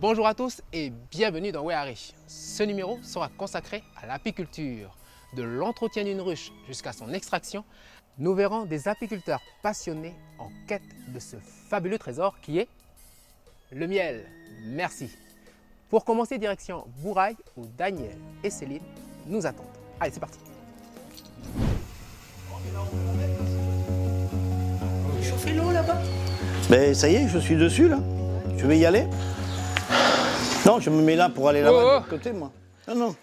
Bonjour à tous et bienvenue dans Wehari. Ce numéro sera consacré à l'apiculture. De l'entretien d'une ruche jusqu'à son extraction, nous verrons des apiculteurs passionnés en quête de ce fabuleux trésor qui est le miel. Merci. Pour commencer, direction Bourail où Daniel et Céline nous attendent. Allez, c'est parti. Chauffer l'eau là-bas? Ben ça y est, je suis dessus là. Je vais y aller. Non, je me mets là pour aller là-bas de l'autre côté, moi. Non, non.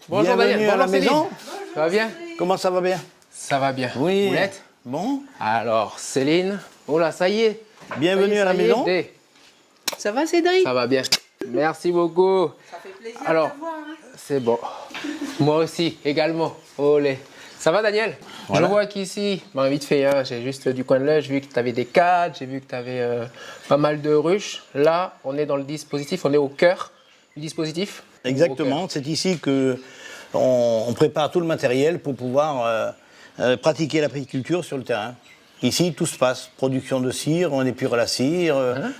Bonjour Bienvenue Daniel, à la bonjour Céline. maison. Ça va bien? Comment ça va bien? Ça va bien. Oui. Vous l'êtes? Bon. Alors Céline, oh là, ça y est. Bienvenue Ça y est, à la ça y est. maison. Dé. Ça va Cédric? Ça va bien. Merci beaucoup. Ça fait plaisir Alors, de te voir. Hein. c'est bon. Moi aussi, également. Olé. Ça va, Daniel? Voilà. Je vois qu'ici, bon, vite fait, hein, j'ai juste du coin de l'œil, j'ai vu que tu avais des cadres, j'ai vu que tu avais pas mal de ruches. Là, on est dans le dispositif, on est au cœur du dispositif. Exactement. C'est ici que on prépare tout le matériel pour pouvoir pratiquer l'apiculture sur le terrain. Ici, tout se passe. Production de cire, on épure la cire,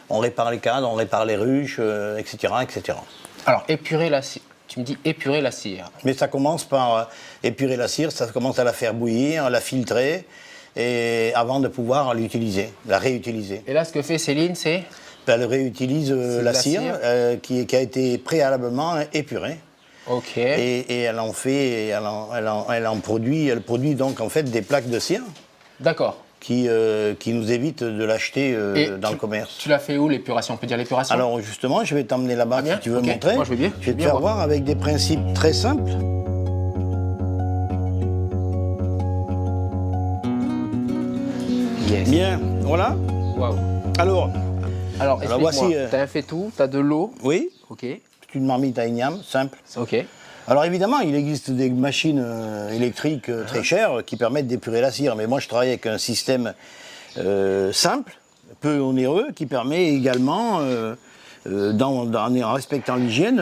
on répare les cadres, on répare les ruches, etc., etc. Alors, épurer la cire. Tu me dis épurer la cire. Mais ça commence par épurer la cire, ça commence à la faire bouillir, la filtrer, et avant de pouvoir l'utiliser, la réutiliser. Et là, ce que fait Céline, c'est... Elle réutilise de la la cire, cire. qui a été préalablement épurée. Ok. Et elle en fait, elle produit donc en fait des plaques de cire D'accord. qui nous évitent de l'acheter dans le commerce. Tu l'as fait où, l'épuration? On peut dire l'épuration? Alors justement, je vais t'emmener là-bas bien, si tu veux ok. montrer. Moi, je veux bien. Je vais te faire voir avec des principes très simples. Yes. Bien, voilà. Waouh. Alors, Alors, explique-moi, voici, tu as fait tout, tu as de l'eau. oui, Ok. c'est une marmite à igname, simple. Ok. Alors évidemment, il existe des machines électriques très chères qui permettent d'épurer la cire, mais moi je travaille avec un système simple, peu onéreux, qui permet également, en respectant l'hygiène,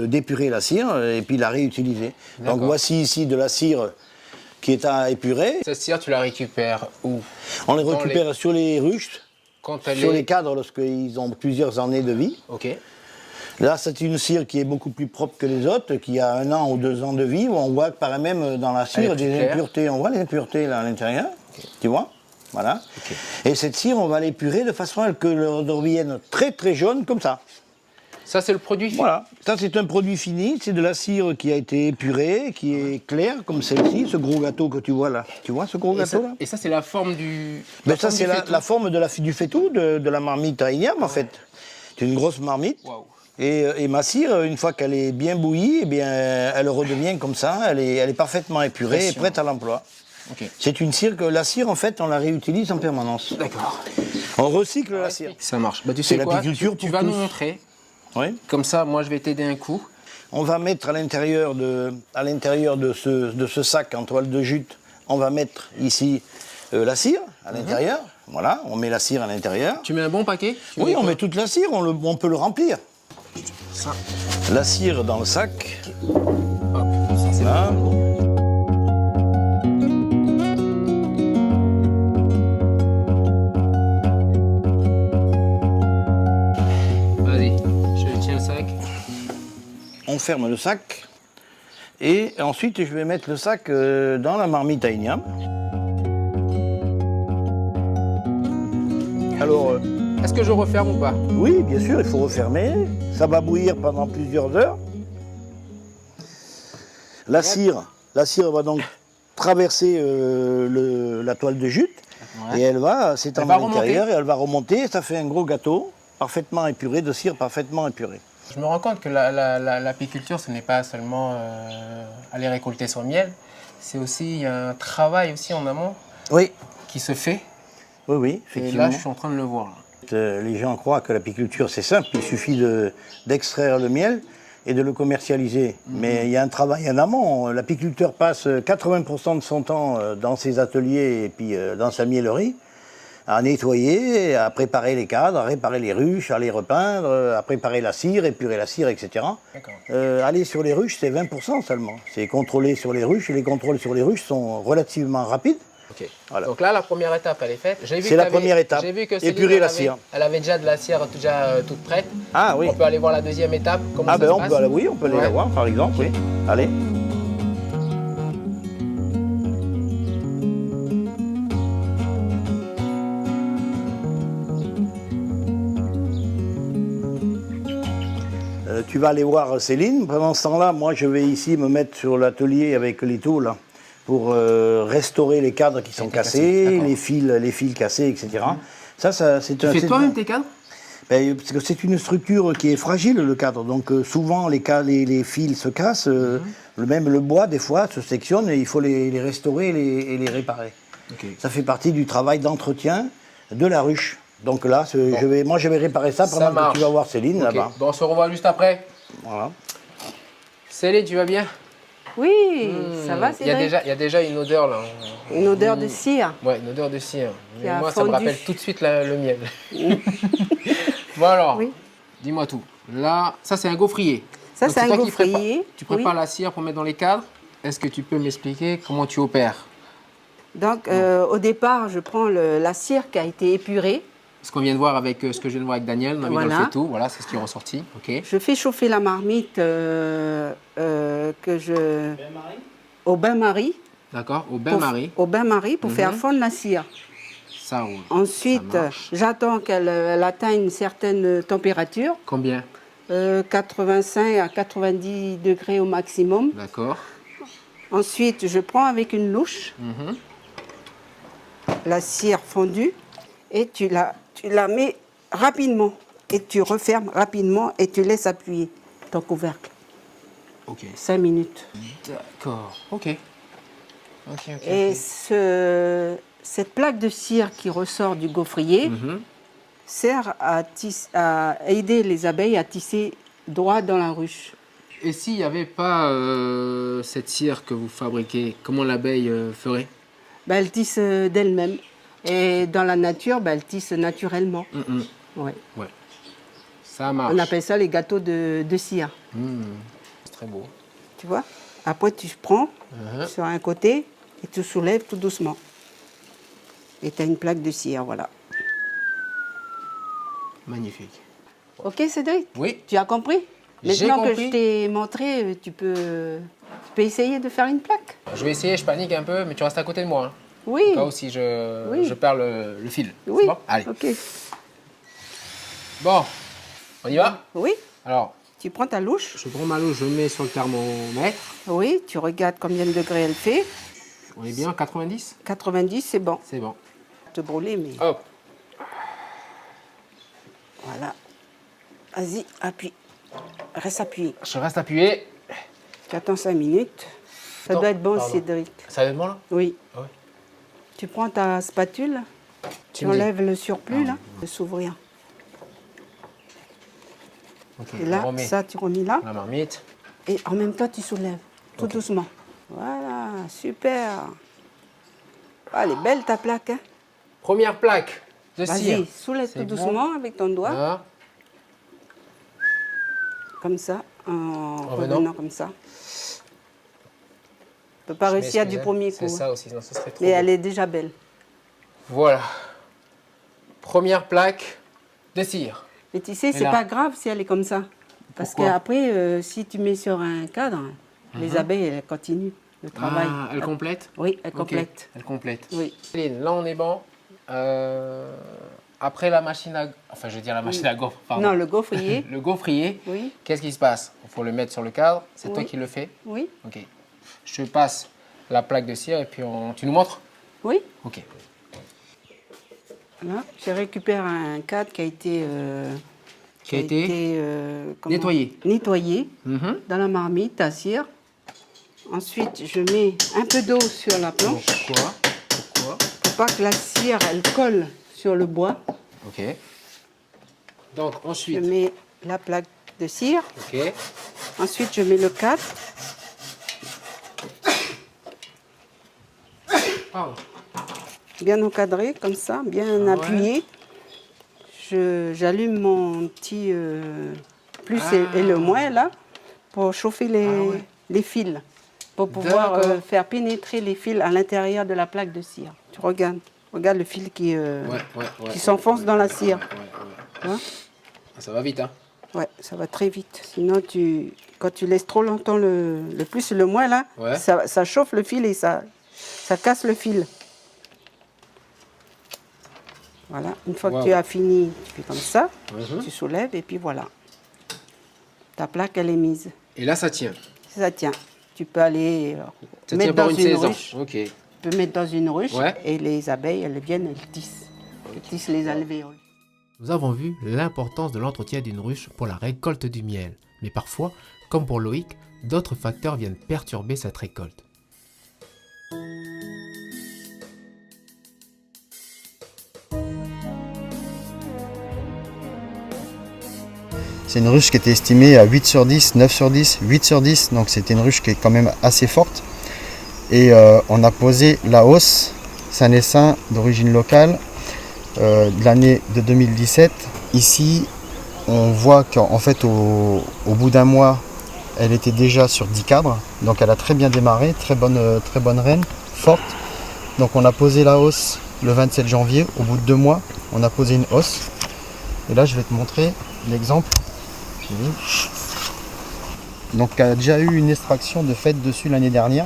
d'épurer la cire et puis la réutiliser. Donc D'accord. voici ici de la cire qui est à épurer. Cette cire, tu la récupères où? On les Dans récupère sur les ruches, Quand elle sur est... les cadres lorsqu'ils ont plusieurs années de vie. Ok. Là, c'est une cire qui est beaucoup plus propre que les autres, qui a 1 an ou 2 ans de vie, où on voit que paraît même dans la Elle est cire plus des claire. impuretés. On voit les impuretés là à l'intérieur, tu vois. Voilà. Et cette cire, on va l'épurer de façon à ce que le devienne très très jaune comme ça. Ça, c'est le produit. Voilà. Ça, c'est un produit fini. C'est de la cire qui a été épurée, qui est claire comme celle-ci, ce gros gâteau que tu vois là. Tu vois ce gros gâteau là? Et ça, c'est la forme du... Ben, ça, c'est la forme du faitout, de la marmite à igname en fait. C'est une grosse marmite. Waouh. Et ma cire, une fois qu'elle est bien bouillie, eh bien, elle redevient comme ça, elle est parfaitement épurée et prête à l'emploi. Ok. C'est une cire que la cire, en fait, on la réutilise en permanence. D'accord. On recycle la cire. Ça marche. Bah, tu sais C'est quoi? l'apiculture Tu pour vas tous. nous montrer. Oui. Comme ça, moi, je vais t'aider un coup. On va mettre à l'intérieur de ce sac en toile de jute, on va mettre ici la cire à l'intérieur. Voilà, on met la cire à l'intérieur. Tu mets un bon paquet? Tu Oui, mets on quoi? met toute la cire, on peut le remplir. Ça. La cire dans le sac. Hop. Ça, c'est Là. Vas-y. Je tiens le sac. On ferme le sac et ensuite je vais mettre le sac dans la marmite à igname. Alors, Est-ce que je referme ou pas? oui, bien sûr, il faut refermer. Ça va bouillir pendant plusieurs heures. La cire va donc traverser la toile de jute Ouais. et elle va s'étendre Elle à va l'intérieur et elle va remonter. Ça fait un gros gâteau parfaitement épuré, de cire parfaitement épurée. Je me rends compte que l'apiculture, ce n'est pas seulement aller récolter son miel, c'est aussi il y a un travail aussi en amont Oui, qui se fait. oui, Et effectivement. là, je suis en train de le voir. Les gens croient que l'apiculture c'est simple, il suffit d'extraire le miel et de le commercialiser. Mais il y a un travail en amont. L'apiculteur passe 80% de son temps dans ses ateliers et puis dans sa miellerie à nettoyer, à préparer les cadres, à réparer les ruches, à les repeindre, à préparer la cire, épurer la cire, etc. Aller sur les ruches, c'est 20% seulement. C'est contrôler sur les ruches, et les contrôles sur les ruches sont relativement rapides. Ok. Voilà. Donc là, la première étape, elle est faite. C'est la première étape. J'ai vu que Céline, épurer la cire. Elle avait déjà de la cire toute prête. Ah oui. On peut aller voir la deuxième étape. Comment ça se passe? Oui, on peut aller la voir, par exemple. Oui. Allez. Tu vas aller voir Céline. Pendant ce temps-là, moi, je vais ici me mettre sur l'atelier avec les tools pour restaurer les cadres qui sont cassés, les fils cassés, etc. C'est Tu fais toi-même tes cadres? Parce que c'est une structure qui est fragile, le cadre. Donc souvent, les fils se cassent. Même le bois, des fois, se sectionne et il faut les restaurer et les réparer. Okay. Ça fait partie du travail d'entretien de la ruche. Donc là, moi, je vais réparer ça pendant que tu vas voir Céline là-bas. Bon, on se revoit juste après. Voilà. Céline, tu vas bien? Oui, ça va, c'est Il y a déjà une odeur là. Une odeur de cire. Ouais, une odeur de cire. Mais moi, ça me rappelle tout de suite le miel. Bon alors, dis-moi tout. Là, ça c'est un gaufrier. Ça c'est un gaufrier. Tu prépares la cire pour mettre dans les cadres. Est-ce que tu peux m'expliquer comment tu opères? Donc au départ, je prends la cire qui a été épurée. Ce qu'on vient de voir avec ce que je viens de voir avec Daniel, on a mis dans le fait tout. Voilà, c'est ce qui est ressorti. Okay. Je fais chauffer la marmite au bain-marie. D'accord, au bain-marie. Au bain-marie pour faire fondre la cire. Ça roule. Ensuite, j'attends qu'elle atteigne une certaine température. Combien? 85 à 90 degrés au maximum. D'accord. Ensuite, je prends avec une louche la cire fondue et tu la mets rapidement et tu refermes rapidement et tu laisses appuyer ton couvercle. Ok. 5 minutes. D'accord. Ok. Et cette plaque de cire qui ressort du gaufrier sert à aider les abeilles à tisser droit dans la ruche. Et s'il n'y avait pas cette cire que vous fabriquez, comment l'abeille ferait? Elle tisse d'elle-même. Et dans la nature, elle tisse naturellement. Ouais. Ça marche. On appelle ça les gâteaux de cire. C'est très beau. Tu vois? Après, tu prends sur un côté et tu soulèves tout doucement. Et tu as une plaque de cire, voilà. Magnifique. Ok, Cédric? Oui. Tu as compris? J'ai Maintenant que compris. je t'ai montré, tu peux essayer de faire une plaque. Je vais essayer, je panique un peu, mais tu restes à côté de moi. Hein. Oui. Au cas où si je perds le fil. Oui. Bon, allez. Ok. Bon, on y va? Oui. Alors, tu prends ta louche. je prends ma louche, je mets sur le thermomètre. Oui, tu regardes combien de degrés elle fait. On est bien, 90? 90, c'est bon. C'est bon. Te brûler, mais... Hop. Voilà. Vas-y, appuie. Reste appuyé. Je reste appuyé. Tu attends 5 minutes. Ça doit être bon, Cédric. Ça va être bon là? Oui. Ah ouais. Tu prends ta spatule, tu enlèves le surplus, là, de s'ouvrir. Okay. Et là, ça, tu remets là. La marmite. Et en même temps, tu soulèves, tout doucement. Voilà, super. Ah, elle est belle, ta plaque. Hein. Première plaque de cire. Vas-y, soulève tout doucement avec ton doigt. Là. Comme ça, en revenant revenant comme ça. Tu ne peux pas réussir du premier coup. C'est ça aussi, sinon ce serait trop Mais beau. elle est déjà belle. Voilà. Première plaque de cire. Mais tu sais, c'est pas grave si elle est comme ça. Parce qu'après, si tu mets sur un cadre, les abeilles, elles continuent le travail. Ah, elle complète? Oui, elle complète. Elle complète. Oui. Céline, là on est bon. Après la machine à... Enfin, je veux dire la machine à gaufre, pardon. Non, le gaufrier. Le gaufrier. Oui. Qu'est-ce qui se passe? Il faut le mettre sur le cadre. C'est toi qui le fais? Oui. Ok. Je te passe la plaque de cire et puis tu nous montres? Oui. Ok. Là, je récupère un cadre qui a été... nettoyé. Nettoyé dans la marmite à cire. Ensuite, je mets un peu d'eau sur la planche. Pourquoi? Pour pas que la cire, elle colle sur le bois. Ok. Donc ensuite... Je mets la plaque de cire. Ok. Ensuite, je mets le cadre. Pardon. bien encadré, comme ça, bien appuyé. J'allume mon petit plus et le moins, là, pour chauffer les fils, pour pouvoir faire pénétrer les fils à l'intérieur de la plaque de cire. Tu regarde le fil qui s'enfonce dans la cire. Ça va vite, hein? Ouais, ça va très vite. Sinon, quand tu laisses trop longtemps le plus et le moins, là, ça chauffe le fil et ça casse le fil. Voilà, une fois que tu as fini, tu fais comme ça, tu soulèves et puis voilà. Ta plaque, elle est mise. Et là, ça tient? Ça tient. Tu peux aller mettre dans une ruche. Tu peux mettre dans une ruche et les abeilles, elles viennent, elles tissent. Elles tissent les alvéoles. Nous avons vu l'importance de l'entretien d'une ruche pour la récolte du miel. Mais parfois, comme pour Loïc, d'autres facteurs viennent perturber cette récolte. C'est une ruche qui était estimée à 8 sur 10, 9 sur 10, 8 sur 10, donc c'était une ruche qui est quand même assez forte. Et on a posé la hausse Saint-Nessin d'origine locale de l'année de 2017. Ici, on voit qu'en fait, au bout d'un mois, elle était déjà sur 10 cadres. Donc elle a très bien démarré, très bonne reine, forte. Donc on a posé la hausse le 27 janvier. Au bout de 2 mois, on a posé une hausse. Et là, je vais te montrer l'exemple. Donc elle a déjà eu une extraction de fait dessus l'année dernière.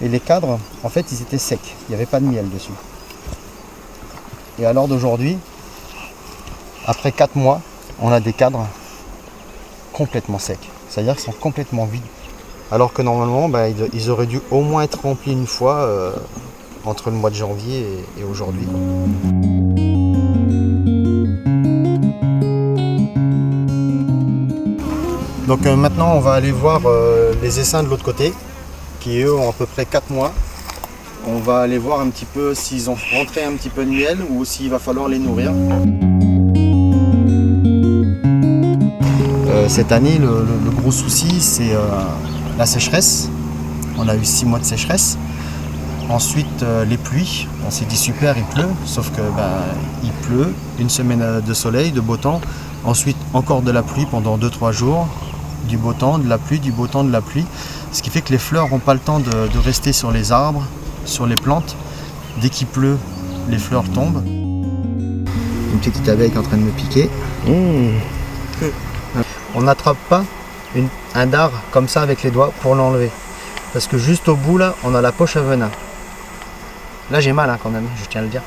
Et les cadres, en fait, ils étaient secs. Il n'y avait pas de miel dessus. Et à l'heure d'aujourd'hui, après 4 mois, on a des cadres complètement secs. C'est-à-dire qu'ils sont complètement vides. Alors que normalement, ils auraient dû au moins être remplis une fois entre le mois de janvier et aujourd'hui. Donc maintenant, on va aller voir les essaims de l'autre côté, qui eux ont à peu près 4 mois. On va aller voir un petit peu s'ils ont rentré un petit peu de miel ou s'il va falloir les nourrir. Cette année, le gros souci, c'est la sécheresse. On a eu 6 mois de sécheresse. Ensuite, les pluies. On s'est dit super, il pleut, sauf que il pleut. Une semaine de soleil, de beau temps. Ensuite, encore de la pluie pendant 2-3 jours. Du beau temps, de la pluie, du beau temps, de la pluie. Ce qui fait que les fleurs n'ont pas le temps de rester sur les arbres, sur les plantes. Dès qu'il pleut, les fleurs tombent. Une petite abeille qui est en train de me piquer. On n'attrape pas un dard comme ça avec les doigts pour l'enlever. Parce que juste au bout là, on a la poche à venin. Là j'ai mal quand même, je tiens à le dire.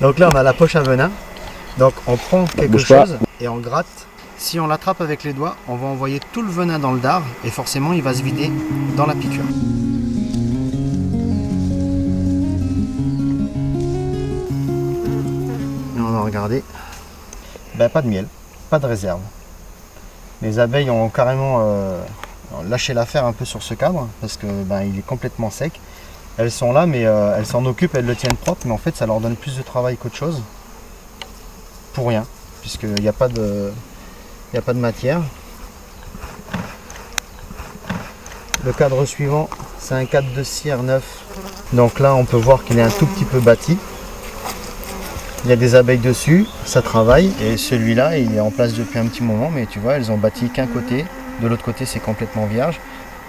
Donc là on a la poche à venin. Donc on prend quelque chose et on gratte. Si on l'attrape avec les doigts, on va envoyer tout le venin dans le dard et forcément il va se vider dans la piqûre. Et on va regarder. Pas de miel, pas de réserve. Les abeilles ont carrément lâché l'affaire un peu sur ce cadre parce que il est complètement sec. Elles sont là mais elles s'en occupent, elles le tiennent propre, mais en fait ça leur donne plus de travail qu'autre chose. Pour rien, puisqu'il n'y a pas de matière. Le cadre suivant, c'est un cadre de cire neuf. Donc là, on peut voir qu'il est un tout petit peu bâti. Il y a des abeilles dessus, ça travaille. Et celui-là, il est en place depuis un petit moment, mais tu vois, elles ont bâti qu'un côté. De l'autre côté, c'est complètement vierge.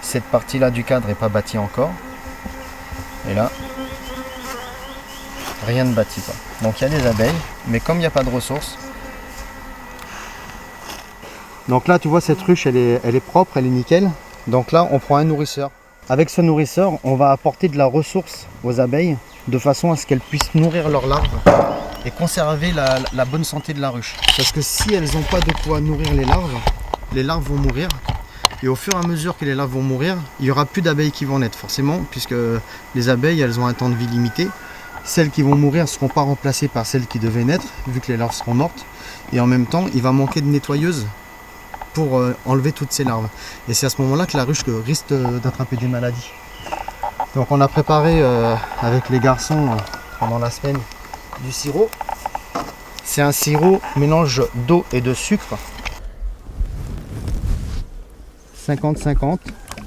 Cette partie-là du cadre n'est pas bâtie encore. Et là, rien ne bâtit pas. Donc il y a des abeilles, mais comme il n'y a pas de ressources. Donc là, tu vois, cette ruche, elle est propre, elle est nickel. Donc là, on prend un nourrisseur. Avec ce nourrisseur, on va apporter de la ressource aux abeilles de façon à ce qu'elles puissent nourrir leurs larves et conserver la bonne santé de la ruche. Parce que si elles n'ont pas de quoi nourrir les larves vont mourir. Et au fur et à mesure que les larves vont mourir, il n'y aura plus d'abeilles qui vont naître, forcément, puisque les abeilles, elles ont un temps de vie limité. Celles qui vont mourir ne seront pas remplacées par celles qui devaient naître, vu que les larves seront mortes. Et en même temps, il va manquer de nettoyeuses pour enlever toutes ces larves. Et c'est à ce moment-là que la ruche risque d'attraper des maladies. Donc on a préparé avec les garçons pendant la semaine du sirop. C'est un sirop mélange d'eau et de sucre. 50-50,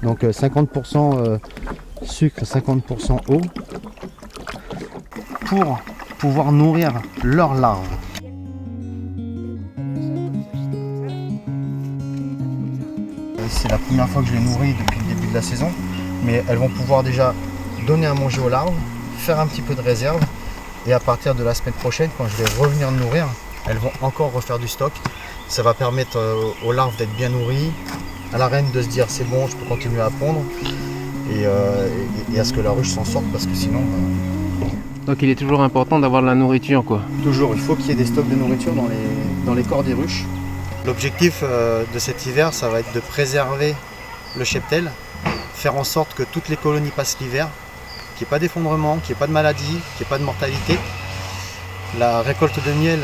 donc 50% sucre, 50% eau. pour pouvoir nourrir leurs larves. C'est la première fois que je les nourris depuis le début de la saison, mais elles vont pouvoir déjà donner à manger aux larves, faire un petit peu de réserve, et à partir de la semaine prochaine, quand je vais revenir nourrir, elles vont encore refaire du stock. Ça va permettre aux larves d'être bien nourries, à la reine de se dire c'est bon, je peux continuer à pondre, et à ce que la ruche s'en sorte, parce que sinon... Donc il est toujours important d'avoir de la nourriture, quoi. Toujours, il faut qu'il y ait des stocks de nourriture dans les corps des ruches. L'objectif de cet hiver, ça va être de préserver le cheptel, faire en sorte que toutes les colonies passent l'hiver, qu'il n'y ait pas d'effondrement, qu'il n'y ait pas de maladie, qu'il n'y ait pas de mortalité. La récolte de miel,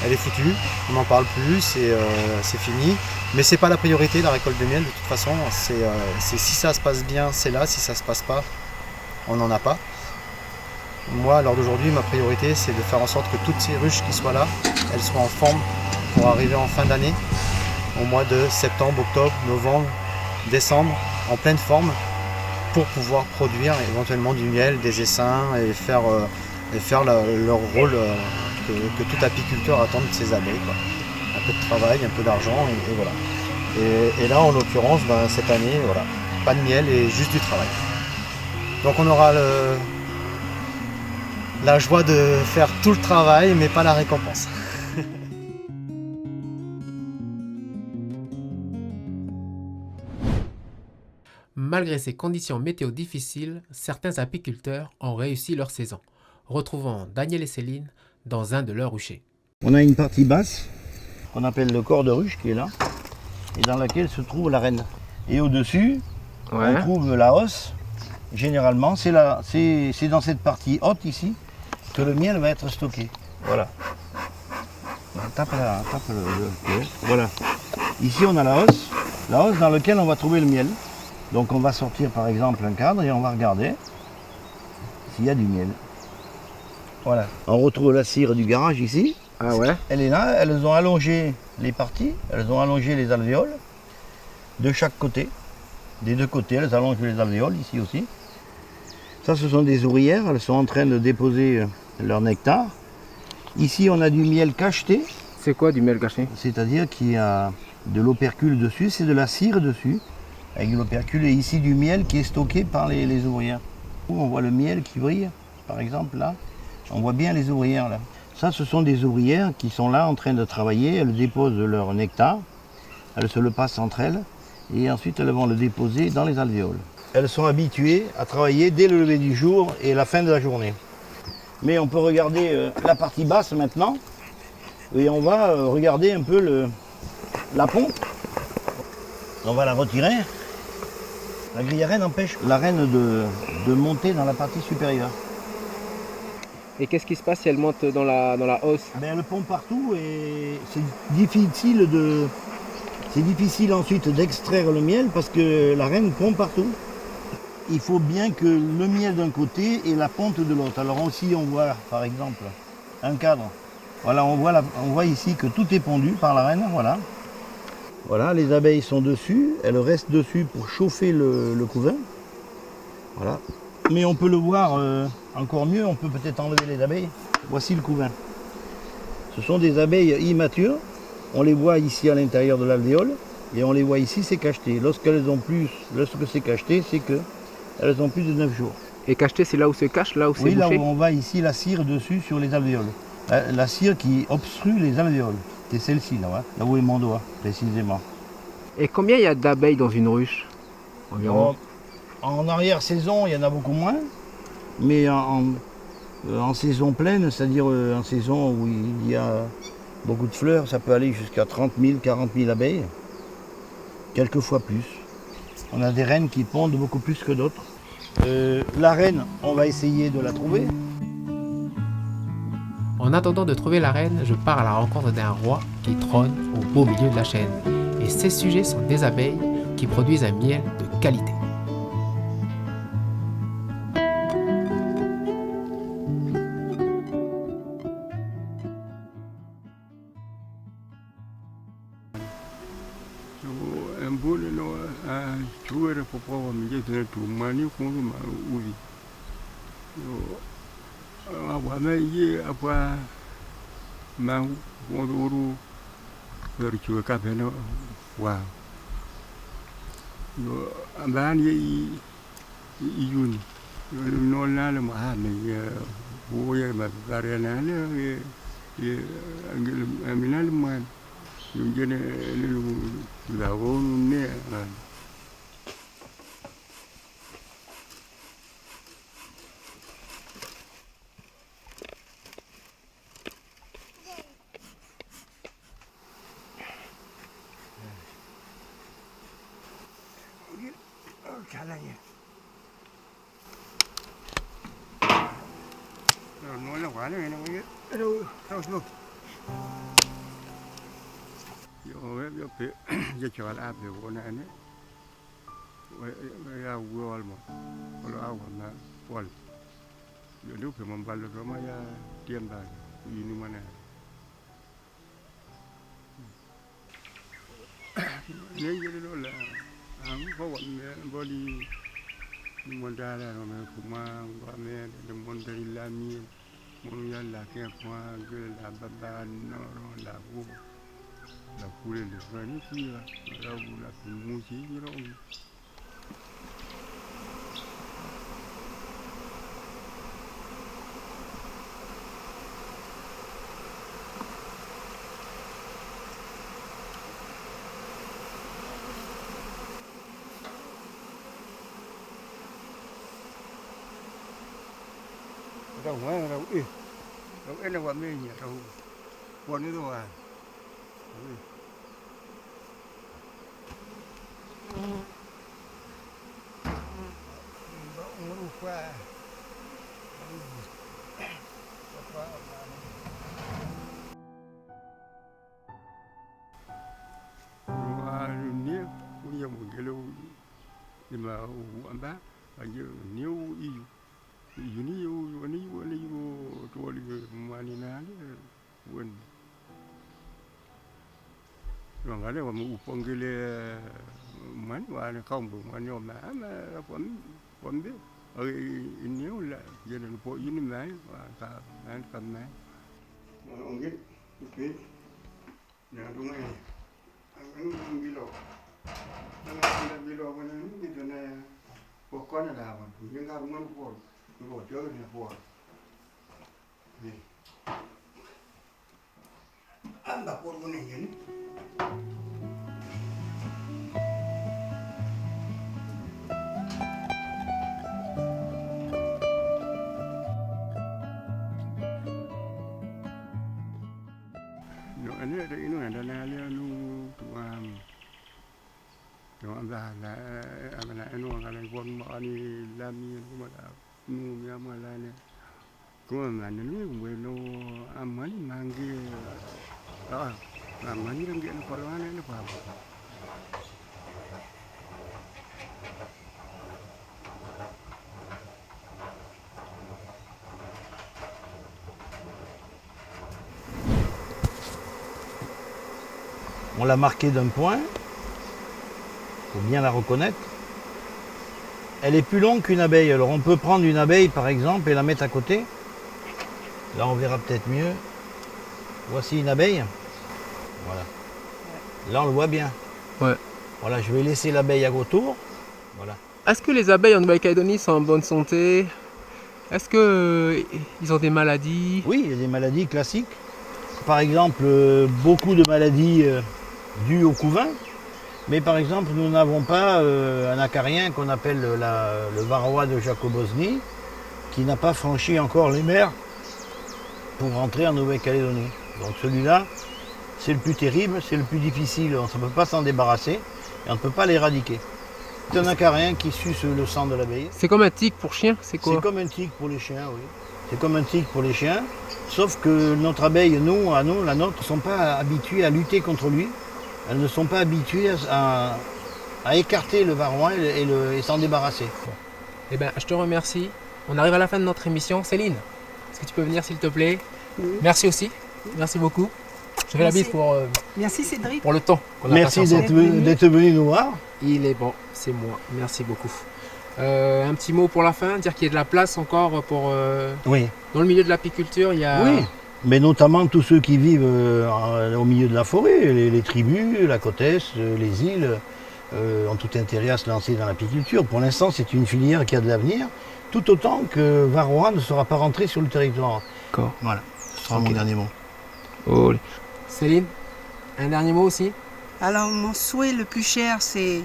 elle est foutue, on n'en parle plus, c'est fini. Mais c'est pas la priorité, la récolte de miel, de toute façon. C'est si ça se passe bien, c'est là, si ça se passe pas, on n'en a pas. Moi, à l'heure d'aujourd'hui, ma priorité, c'est de faire en sorte que toutes ces ruches qui soient là, elles soient en forme pour arriver en fin d'année, au mois de septembre, octobre, novembre, décembre, en pleine forme, pour pouvoir produire éventuellement du miel, des essaims et faire leur rôle que tout apiculteur attend de ses abeilles, quoi. Un peu de travail, un peu d'argent et voilà. Et là, en l'occurrence, cette année, voilà, pas de miel et juste du travail. Donc on aura la joie de faire tout le travail, mais pas la récompense. Malgré ces conditions météo difficiles, certains apiculteurs ont réussi leur saison. Retrouvons Daniel et Céline dans un de leurs ruchers. On a une partie basse qu'on appelle le corps de ruche qui est là et dans laquelle se trouve la reine. Et au-dessus, on trouve la hausse. Généralement, c'est dans cette partie haute ici que le miel va être stocké. Voilà. Tape le. Voilà. Ici, on a la hausse dans laquelle on va trouver le miel. Donc on va sortir par exemple un cadre et on va regarder s'il y a du miel. Voilà. On retrouve la cire du garage ici. Ah ouais. Elle est là, elles ont allongé les parties, elles ont allongé les alvéoles de chaque côté. Des deux côtés, elles allongent les alvéoles ici aussi. Ça, ce sont des ouvrières, elles sont en train de déposer leur nectar. Ici, on a du miel cacheté. C'est quoi du miel caché? C'est-à-dire qu'il y a de l'opercule dessus, c'est de la cire dessus. Avec l'opercule et ici du miel qui est stocké par les ouvrières. On voit le miel qui brille, par exemple là. On voit bien les ouvrières là. Ça, ce sont des ouvrières qui sont là en train de travailler. Elles déposent leur nectar, elles se le passent entre elles et ensuite elles vont le déposer dans les alvéoles. Elles sont habituées à travailler dès le lever du jour et la fin de la journée. Mais on peut regarder la partie basse maintenant et on va regarder un peu la pompe. On va la retirer. La grille à reine empêche la reine de monter dans la partie supérieure. Et qu'est-ce qui se passe si elle monte dans la hausse? Elle pompe partout et c'est difficile ensuite d'extraire le miel parce que la reine pompe partout. Il faut bien que le miel d'un côté et la ponte de l'autre. Alors aussi on voit par exemple un cadre. Voilà, on voit ici que tout est pondu par la reine. Voilà. Voilà, les abeilles sont dessus, elles restent dessus pour chauffer le couvain. Voilà. Mais on peut le voir encore mieux, on peut peut-être enlever les abeilles. Voici le couvain. Ce sont des abeilles immatures. On les voit ici à l'intérieur de l'alvéole et on les voit ici, c'est cacheté. Lorsque c'est cacheté, c'est qu'elles ont plus de 9 jours. Et cacheté, c'est là où se cache, là où c'est bouché? bouché? Là où on voit ici la cire dessus sur les alvéoles. La cire qui obstrue les alvéoles. C'est celle-ci, là où est mon doigt, précisément. Et combien il y a d'abeilles dans une ruche environ? En arrière-saison, il y en a beaucoup moins. Mais en saison pleine, c'est-à-dire en saison où il y a beaucoup de fleurs, ça peut aller jusqu'à 30 000, 40 000 abeilles. Quelquefois plus. On a des reines qui pondent beaucoup plus que d'autres. La reine, on va essayer de la trouver. En attendant de trouver la reine, je pars à la rencontre d'un roi qui trône au beau milieu de la chaîne. Et ses sujets sont des abeilles qui produisent un miel de qualité. On l'a marquée d'un point, il faut bien la reconnaître. Elle est plus longue qu'une abeille, alors on peut prendre une abeille par exemple et la mettre à côté. Là on verra peut-être mieux. Voici une abeille. Voilà. Là on le voit bien. Ouais. Voilà, je vais laisser l'abeille autour. Voilà. Est-ce que les abeilles en Nouvelle-Calédonie sont en bonne santé? Est-ce qu'ils ont des maladies? Oui, il y a des maladies classiques. Par exemple, beaucoup de maladies dues au couvain. Mais par exemple, nous n'avons pas un acarien qu'on appelle le varroa de Jacobozny, qui n'a pas franchi encore les mers pour rentrer en Nouvelle-Calédonie. Donc celui-là, c'est le plus terrible, c'est le plus difficile. On ne peut pas s'en débarrasser et on ne peut pas l'éradiquer. C'est un acarien qui suce le sang de l'abeille. C'est comme un tic pour chien, c'est quoi? C'est comme un tic pour les chiens, oui. C'est comme un tic pour les chiens, sauf que notre abeille, la nôtre, ne sont pas habituées à lutter contre lui. Elles ne sont pas habituées à écarter le varroa et s'en débarrasser. Eh bien, je te remercie. On arrive à la fin de notre émission. Céline, est-ce que tu peux venir s'il te plaît? Oui. Merci aussi. Merci beaucoup. Je te fais la bise Merci Cédric. Pour le temps qu'on a Merci passé ensemble. d'être venu nous voir. Il est bon, c'est moi. Merci beaucoup. Un petit mot pour la fin, dire qu'il y a de la place encore pour... Oui. Dans le milieu de l'apiculture, il y a... Oui, mais notamment tous ceux qui vivent au milieu de la forêt, les tribus, la côte est, les îles, ont tout intérêt à se lancer dans l'apiculture. Pour l'instant, c'est une filière qui a de l'avenir, tout autant que Varroa ne sera pas rentré sur le territoire. D'accord. Voilà, ce sera mon dernier mot. Oh. Céline, un dernier mot aussi? Alors, mon souhait le plus cher, c'est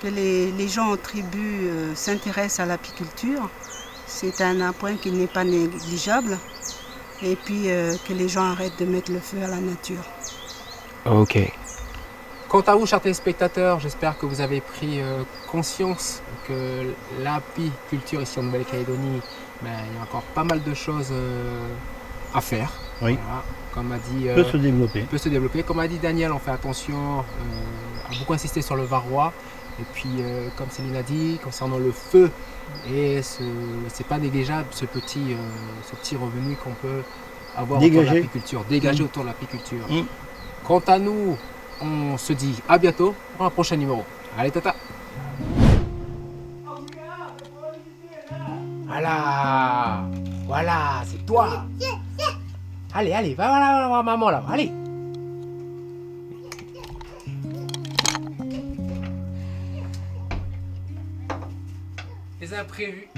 que les gens en tribu s'intéressent à l'apiculture. C'est un point qui n'est pas négligeable. Et puis que les gens arrêtent de mettre le feu à la nature. Ok. Quant à vous, chers téléspectateurs, j'espère que vous avez pris conscience que l'apiculture ici en Nouvelle-Calédonie, il y a encore pas mal de choses à faire. Oui. Voilà. Comme a dit, Peut se développer. Peut se développer. Comme a dit Daniel, on fait attention à beaucoup insister sur le varroa. Et puis, comme Céline a dit, concernant le feu, et c'est pas négligeable ce petit revenu qu'on peut avoir autour de l'apiculture, dégager autour de l'apiculture. Quant à nous, on se dit à bientôt pour un prochain numéro. Allez, tata. Voilà, c'est toi. Allez, va voir maman là, allez. Les imprévus.